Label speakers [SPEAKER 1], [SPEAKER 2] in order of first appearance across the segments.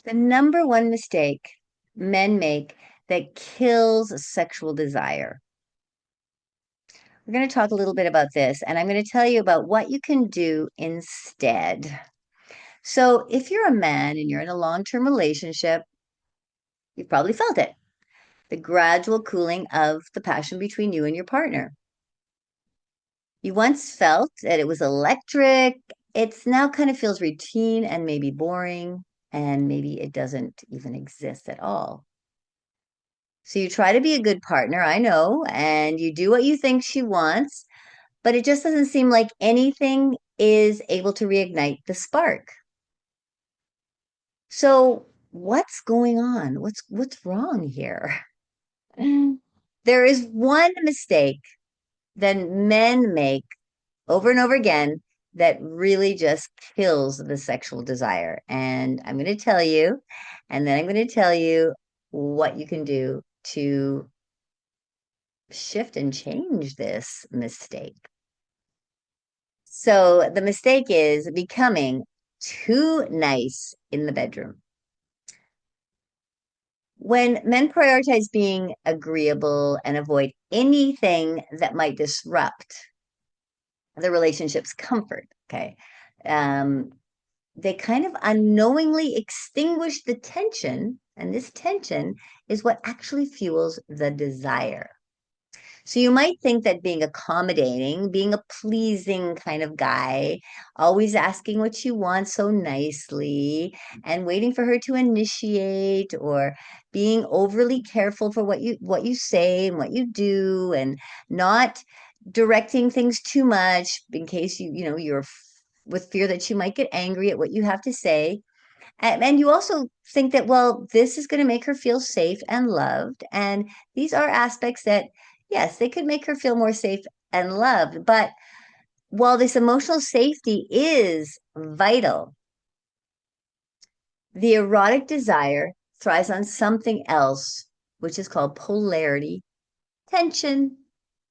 [SPEAKER 1] The number one mistake men make that kills sexual desire. We're going to talk a little bit about this, and I'm going to tell you about what you can do instead. So, if you're a man and you're in a long-term relationship, you've probably felt it. The gradual cooling of the passion between you and your partner. You once felt that it was electric. It's now kind of feels routine and maybe boring, and maybe it doesn't even exist at all. So you try to be a good partner, I know, and you do what you think she wants, but it just doesn't seem like anything is able to reignite the spark. So what's going on? What's wrong here? There is one mistake that men make over and over again that really just kills the sexual desire. And I'm going to tell you, and then I'm going to tell you what you can do to shift and change this mistake. So the mistake is becoming too nice in the bedroom. When men prioritize being agreeable and avoid anything that might disrupt the relationship's comfort, okay, they kind of unknowingly extinguish the tension, and this tension is what actually fuels the desire. So you might think that being accommodating, being a pleasing kind of guy, always asking what she wants so nicely and waiting for her to initiate, or being overly careful for what you say and what you do, and not directing things too much in case you're with fear that she might get angry at what you have to say. And you also think that, well, this is going to make her feel safe and loved. And these are aspects that, yes, they could make her feel more safe and loved. But while this emotional safety is vital, the erotic desire thrives on something else, which is called polarity, tension,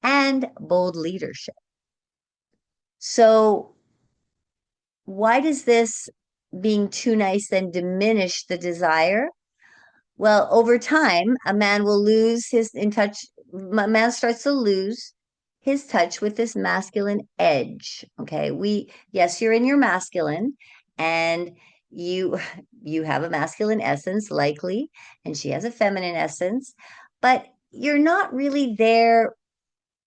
[SPEAKER 1] and bold leadership. So, why does this being too nice then diminish the desire? Well, over time, a man will lose his in touch. A man starts to lose his touch with this masculine edge. Okay, yes, you're in your masculine, and you you have a masculine essence, likely, and she has a feminine essence, but you're not really there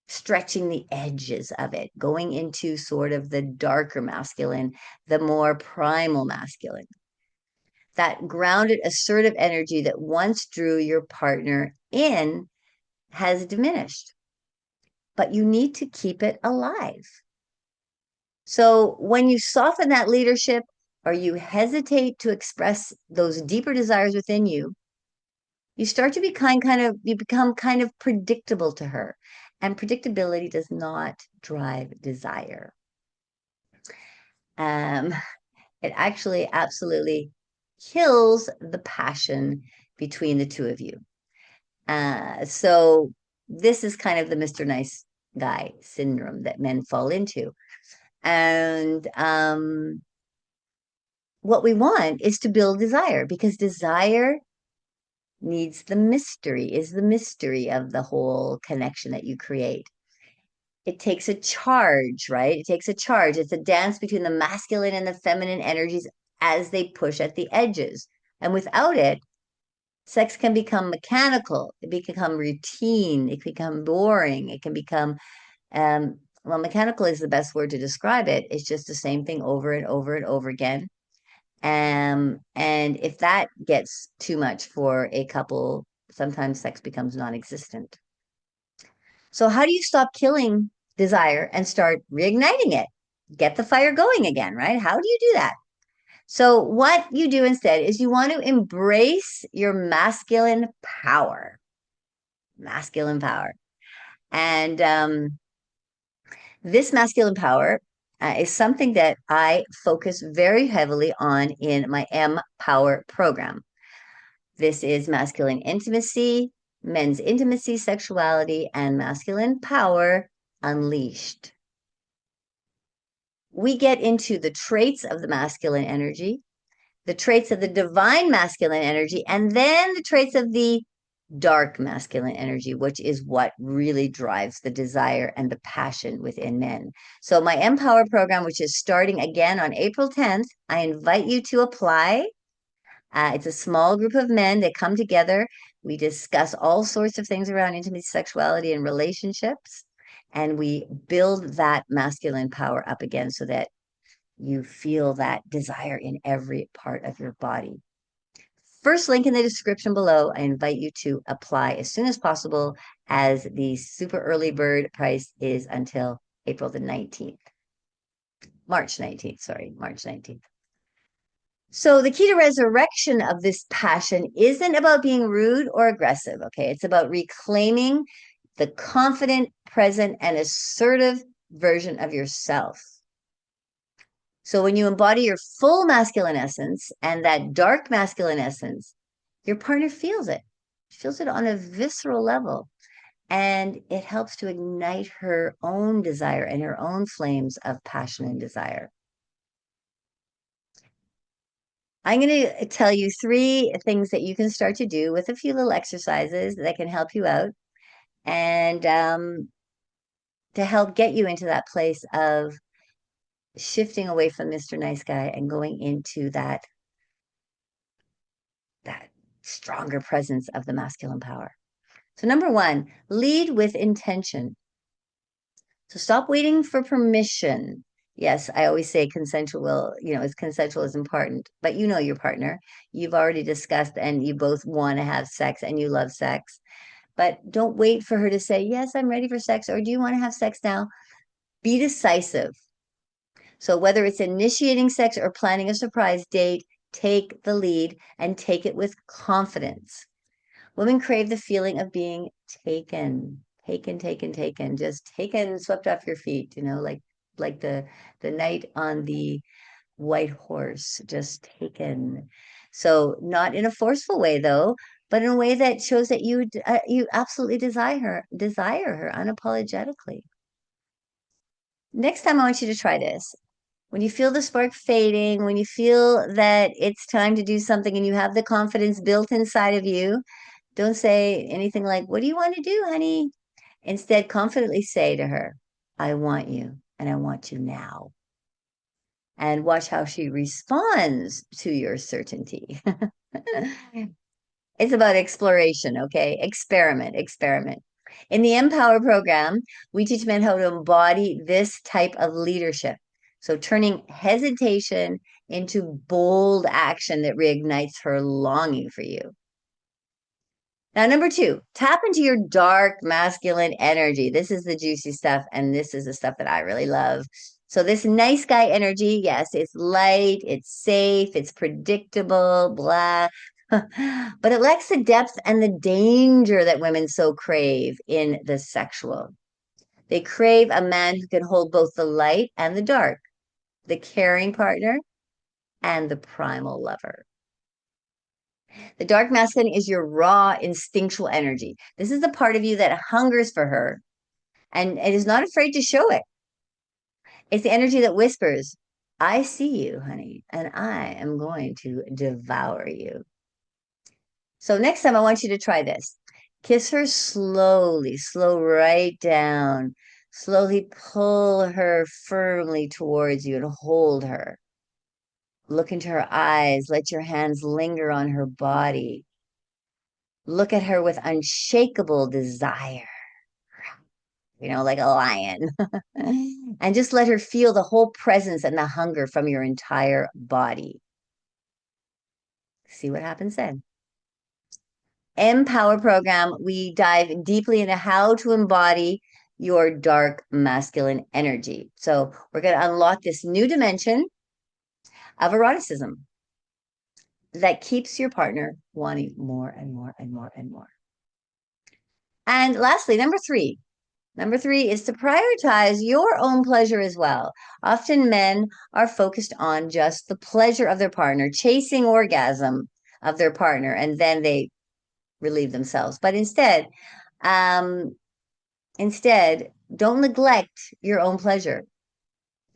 [SPEAKER 1] stretching the edges of it, going into sort of the darker masculine, the more primal masculine. That grounded, assertive energy that once drew your partner in has diminished, but you need to keep it alive. So when you soften that leadership, or you hesitate to express those deeper desires within you, you start to become kind of predictable to her. And predictability does not drive desire. Um, it actually absolutely kills the passion between the two of you. So this is kind of the Mr. Nice Guy syndrome that men fall into. And what we want is to build desire, because desire needs is the mystery of the whole connection that you create. It takes a charge, right? It takes a charge. It's a dance between the masculine and the feminine energies as they push at the edges. And without it, sex can become mechanical, it can become routine, it can become boring, it can become, well, mechanical is the best word to describe it. It's just the same thing over and over and over again. And if that gets too much for a couple, sometimes sex becomes non-existent. So how do you stop killing desire and start reigniting it? Get the fire going again, right? How do you do that? So what you do instead is you want to embrace your masculine power. Masculine power. And this masculine power is something that I focus very heavily on in my Empower program. This is masculine intimacy, men's intimacy, sexuality, and masculine power unleashed. We get into the traits of the masculine energy, the traits of the divine masculine energy, and then the traits of the dark masculine energy, which is what really drives the desire and the passion within men. So my Empower program, which is starting again on April 10th, I invite you to apply. It's a small group of men that come together. We discuss all sorts of things around intimacy, sexuality, and relationships. And we build that masculine power up again so that you feel that desire in every part of your body. First link in the description below. I invite you to apply as soon as possible, as the super early bird price is until April the 19th. March 19th, sorry, March 19th. So the key to resurrection of this passion isn't about being rude or aggressive, okay? It's about reclaiming the confident, present, and assertive version of yourself. So when you embody your full masculine essence and that dark masculine essence, your partner feels it on a visceral level. And it helps to ignite her own desire and her own flames of passion and desire. I'm going to tell you 3 things that you can start to do with a few little exercises that can help you out and to help get you into that place of shifting away from Mr. Nice Guy and going into that stronger presence of the masculine power. So number 1, lead with intention. So stop waiting for permission. Yes, I always say consensual, consensual is important, but you know your partner. You've already discussed and you both want to have sex and you love sex. But don't wait for her to say, yes, I'm ready for sex, or do you want to have sex now? Be decisive. So whether it's initiating sex or planning a surprise date, take the lead and take it with confidence. Women crave the feeling of being taken, just taken, swept off your feet, like the knight on the white horse, just taken. So not in a forceful way though, but in a way that shows that you absolutely desire her unapologetically. Next time I want you to try this. When you feel the spark fading, when you feel that it's time to do something and you have the confidence built inside of you, don't say anything like, what do you want to do, honey? Instead, confidently say to her, I want you and I want you now. And watch how she responds to your certainty. It's about exploration, okay? Experiment. In the Empower program, we teach men how to embody this type of leadership. So turning hesitation into bold action that reignites her longing for you. Now, number 2, tap into your dark masculine energy. This is the juicy stuff, and this is the stuff that I really love. So this nice guy energy, yes, it's light, it's safe, it's predictable, blah, but it lacks the depth and the danger that women so crave in the sexual. They crave a man who can hold both the light and the dark, the caring partner and the primal lover. The dark masculine is your raw, instinctual energy. This is the part of you that hungers for her and is not afraid to show it. It's the energy that whispers, I see you, honey, and I am going to devour you. So next time I want you to try this. Kiss her slowly, slow right down. Slowly pull her firmly towards you and hold her. Look into her eyes. Let your hands linger on her body. Look at her with unshakable desire, like a lion. And just let her feel the whole presence and the hunger from your entire body. See what happens then. Empower program, we dive deeply into how to embody your dark masculine energy. So we're going to unlock this new dimension of eroticism that keeps your partner wanting more and more and more and more. And lastly, number 3. Number 3 is to prioritize your own pleasure as well. Often men are focused on just the pleasure of their partner, chasing orgasm of their partner, and then they relieve themselves. But instead, don't neglect your own pleasure.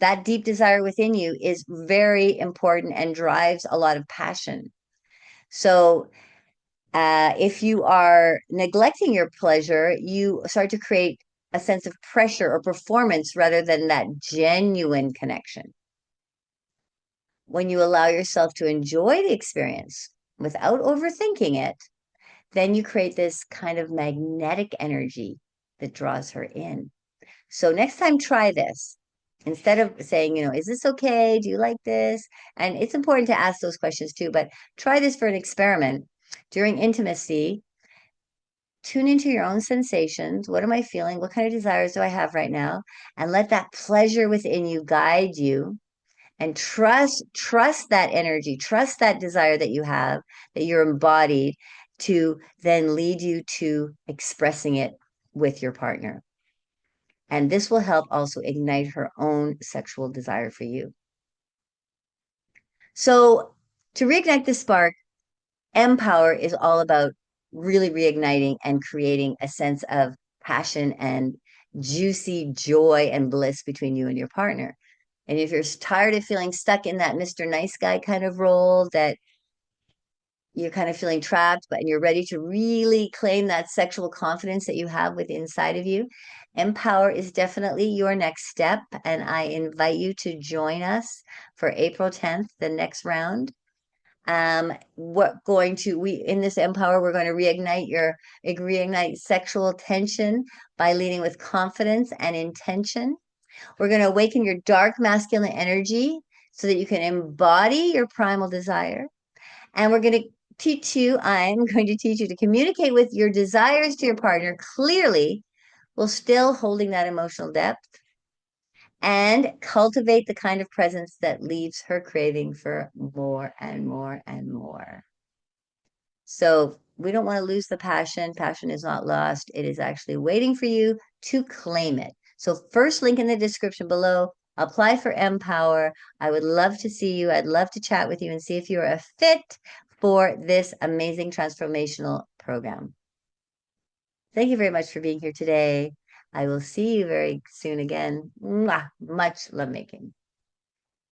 [SPEAKER 1] That deep desire within you is very important and drives a lot of passion. So if you are neglecting your pleasure, you start to create a sense of pressure or performance rather than that genuine connection. When you allow yourself to enjoy the experience without overthinking it, then you create this kind of magnetic energy that draws her in. So next time, try this. Instead of saying, is this okay? Do you like this? And it's important to ask those questions too, but try this for an experiment. During intimacy, tune into your own sensations. What am I feeling? What kind of desires do I have right now? And let that pleasure within you guide you, and trust that energy, trust that desire that you have, that you're embodied, to then lead you to expressing it with your partner. And this will help also ignite her own sexual desire for you. So to reignite the spark, Empower is all about really reigniting and creating a sense of passion and juicy joy and bliss between you and your partner. And if you're tired of feeling stuck in that Mr. Nice Guy kind of role, that you're kind of feeling trapped, but you're ready to really claim that sexual confidence that you have within inside of you, Empower is definitely your next step. And I invite you to join us for April 10th, the next round. We're going to, in this Empower, we're going to reignite sexual tension by leading with confidence and intention. We're going to awaken your dark masculine energy so that you can embody your primal desire. And I'm going to teach you to communicate with your desires to your partner clearly while still holding that emotional depth, and cultivate the kind of presence that leaves her craving for more and more and more. So we don't want to lose the passion. Passion is not lost. It is actually waiting for you to claim it. So first link in the description below, apply for Empower. I would love to see you. I'd love to chat with you and see if you're a fit for this amazing transformational program. Thank you very much for being here today. I will see you very soon again. Mwah. Much lovemaking.